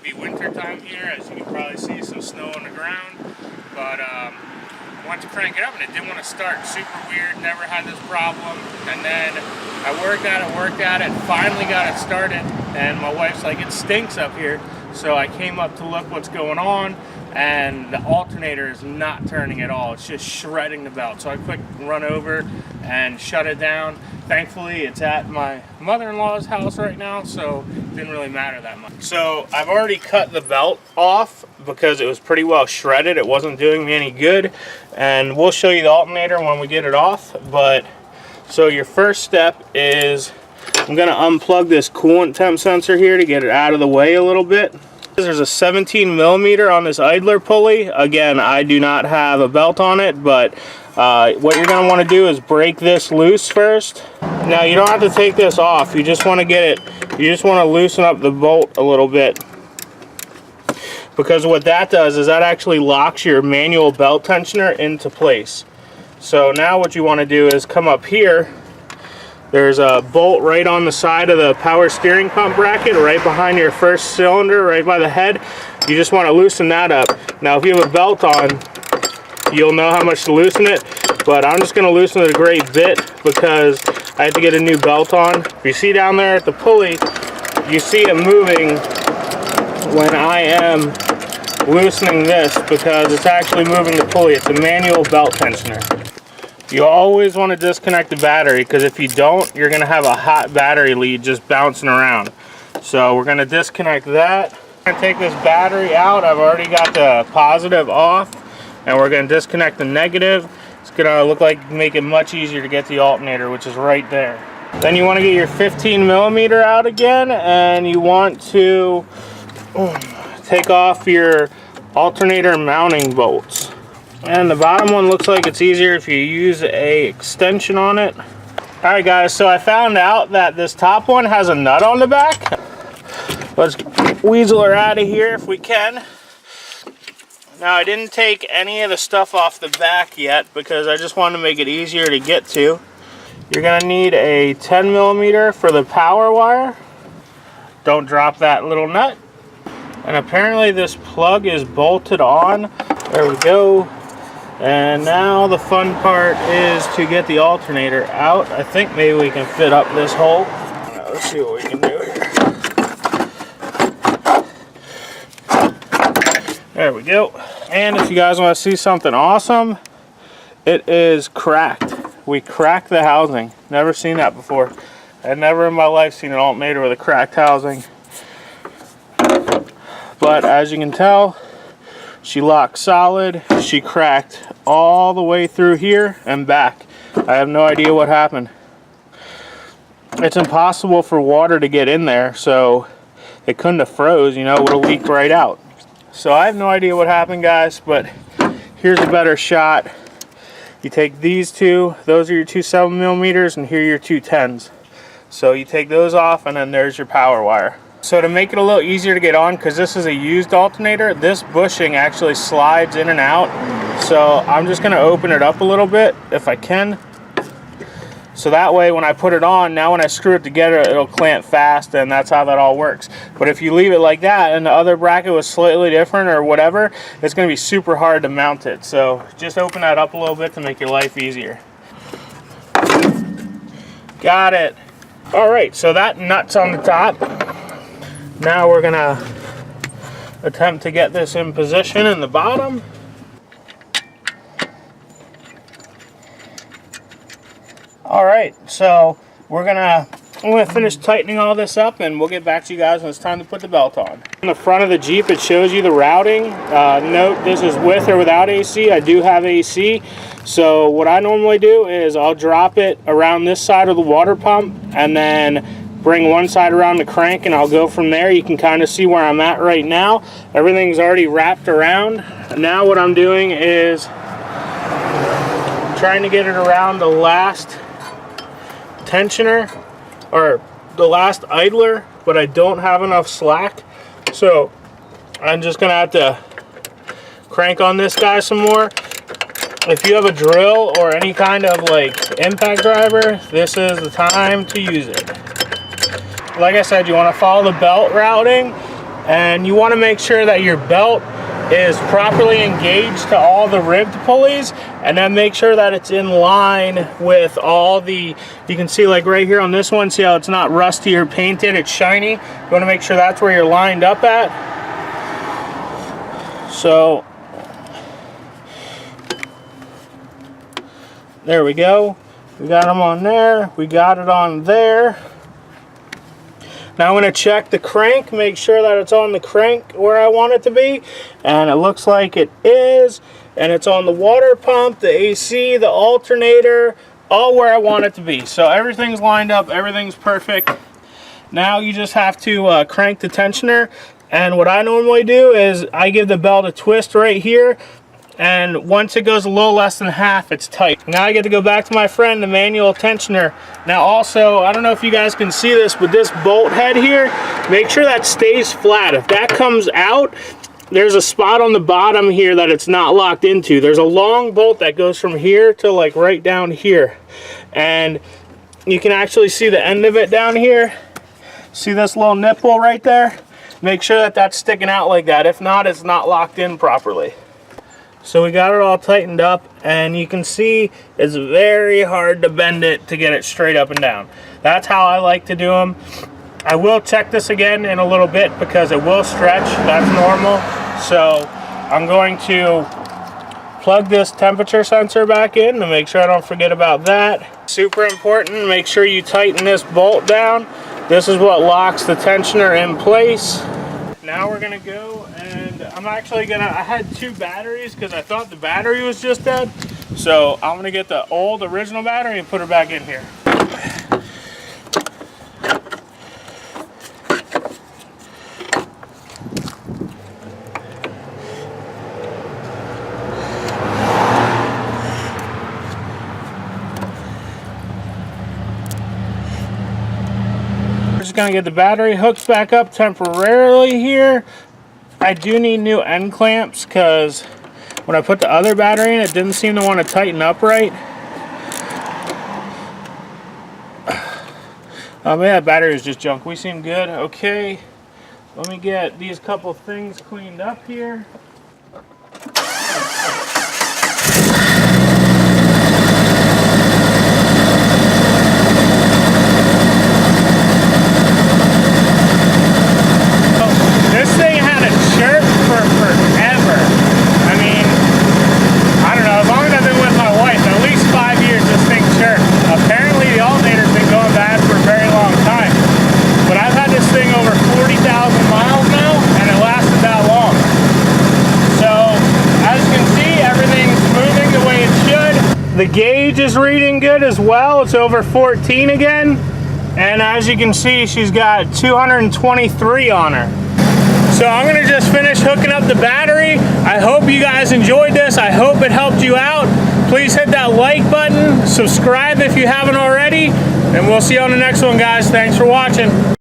be winter time here, as you can probably see some snow on the ground. But went to crank it up and it didn't want to start. Super weird, never had this problem. And then I worked at it, finally got it started, and my wife's like, it stinks up here. So I came up to look what's going on, and the alternator is not turning at all. It's just shredding the belt. So I quick run over and shut it down. Thankfully, it's at my mother-in-law's house right now, so it didn't really matter that much. So I've already cut the belt off because it was pretty well shredded. It wasn't doing me any good, and we'll show you the alternator when we get it off. But so your first step is, I'm gonna unplug this coolant temp sensor here to get it out of the way a little bit. There's a 17 millimeter on this idler pulley. Again, I do not have a belt on it, but what you're gonna want to do is break this loose first. Now you don't have to take this off. You just want to get it. You just want to loosen up the bolt a little bit, because what that does is that actually locks your manual belt tensioner into place. So now what you want to do is come up here. There's a bolt right on the side of the power steering pump bracket, right behind your first cylinder, right by the head. You just want to loosen that up. Now if you have a belt on, you'll know how much to loosen it, but I'm just going to loosen it a great bit because I had to get a new belt on. If you see down there at the pulley, you see it moving when I am loosening this, because it's actually moving the pulley. It's a manual belt tensioner. You always want to disconnect the battery, because if you don't, you're going to have a hot battery lead just bouncing around. So we're going to disconnect that. I'm going to take this battery out. I've already got the positive off, and we're going to disconnect the negative. It's going to look like make it much easier to get the alternator, which is right there. Then you want to get your 15 millimeter out again, and you want to take off your alternator mounting bolts. And the bottom one looks like it's easier if you use a extension on it. Alright guys, so I found out that this top one has a nut on the back. Let's weasel her out of here if we can. Now I didn't take any of the stuff off the back yet because I just wanted to make it easier to get to. You're going to need a 10 millimeter for the power wire. Don't drop that little nut. And apparently this plug is bolted on. There we go. And now the fun part is to get the alternator out. I think maybe we can fit up this hole. Let's see what we can do here. There we go. And if you guys want to see something awesome, it is cracked. We cracked the housing. Never seen that before. I've never in my life seen an alternator with a cracked housing. But as you can tell, she locked solid. She cracked all the way through here and back. I have no idea what happened. It's impossible for water to get in there, so it couldn't have froze, you know, it would have leaked right out. So I have no idea what happened, guys, but here's a better shot. You take these two, those are your two 7 millimeters, and here are your two 10s. So you take those off, and then there's your power wire. So to make it a little easier to get on, because this is a used alternator, this bushing actually slides in and out. So I'm just going to open it up a little bit if I can. So that way when I put it on, now when I screw it together, it'll clamp fast, and that's how that all works. But if you leave it like that and the other bracket was slightly different or whatever, it's going to be super hard to mount it. So just open that up a little bit to make your life easier. Got it. Alright, so that nut's on the top. Now we're going to attempt to get this in position in the bottom. Alright, so we're going to finish tightening all this up, and we'll get back to you guys when it's time to put the belt on. On the front of the Jeep, it shows you the routing. Note this is with or without AC. I do have AC. So what I normally do is I'll drop it around this side of the water pump and then bring one side around the crank, and I'll go from there. You can kind of see where I'm at right now. Everything's already wrapped around. Now what I'm doing is trying to get it around the last tensioner, or the last idler, but I don't have enough slack. So I'm just gonna have to crank on this guy some more. If you have a drill or any kind of like impact driver, this is the time to use it. Like I said, you want to follow the belt routing, and you want to make sure that your belt is properly engaged to all the ribbed pulleys, and then make sure that it's in line with all the, you can see like right here on this one, see how it's not rusty or painted, it's shiny. You want to make sure that's where you're lined up at. So there we go, we got them on there, we got it on there. Now I'm going to check the crank, make sure that it's on the crank where I want it to be, and it looks like it is, and it's on the water pump, the AC, the alternator, all where I want it to be. So everything's lined up, everything's perfect. Now you just have to crank the tensioner, and what I normally do is I give the belt a twist right here, and once it goes a little less than half, it's tight. Now I get to go back to my friend, the manual tensioner. Now also, I don't know if you guys can see this, but this bolt head here, make sure that stays flat. If that comes out, there's a spot on the bottom here that it's not locked into. There's a long bolt that goes from here to like right down here. And you can actually see the end of it down here. See this little nipple right there? Make sure that that's sticking out like that. If not, it's not locked in properly. So we got it all tightened up, and you can see it's very hard to bend it to get it straight up and down. That's how I like to do them. I will check this again in a little bit because it will stretch, that's normal. So I'm going to plug this temperature sensor back in to make sure I don't forget about that. Super important, make sure you tighten this bolt down. This is what locks the tensioner in place. Now we're gonna go, and I'm actually gonna, I had two batteries because I thought the battery was just dead. So I'm gonna get the old original battery and put her back in here. Gonna get the battery hooked back up temporarily here. I do need new end clamps because when I put the other battery in, it didn't seem to want to tighten up right. Maybe that battery is just junk. We seem good. Okay, let me get these couple things cleaned up here. This thing had a chirp for forever. I mean, I don't know, as long as I've been with my wife, at least 5 years this thing chirped. Apparently the alternator's been going bad for a very long time. But I've had this thing over 40,000 miles now, and it lasted that long. So, as you can see, everything's moving the way it should. The gauge is reading good as well. It's over 14 again. And as you can see, she's got 223 on her. So I'm gonna just finish hooking up the battery. I hope you guys enjoyed this. I hope it helped you out. Please hit that like button, subscribe if you haven't already, and we'll see you on the next one, guys. Thanks for watching.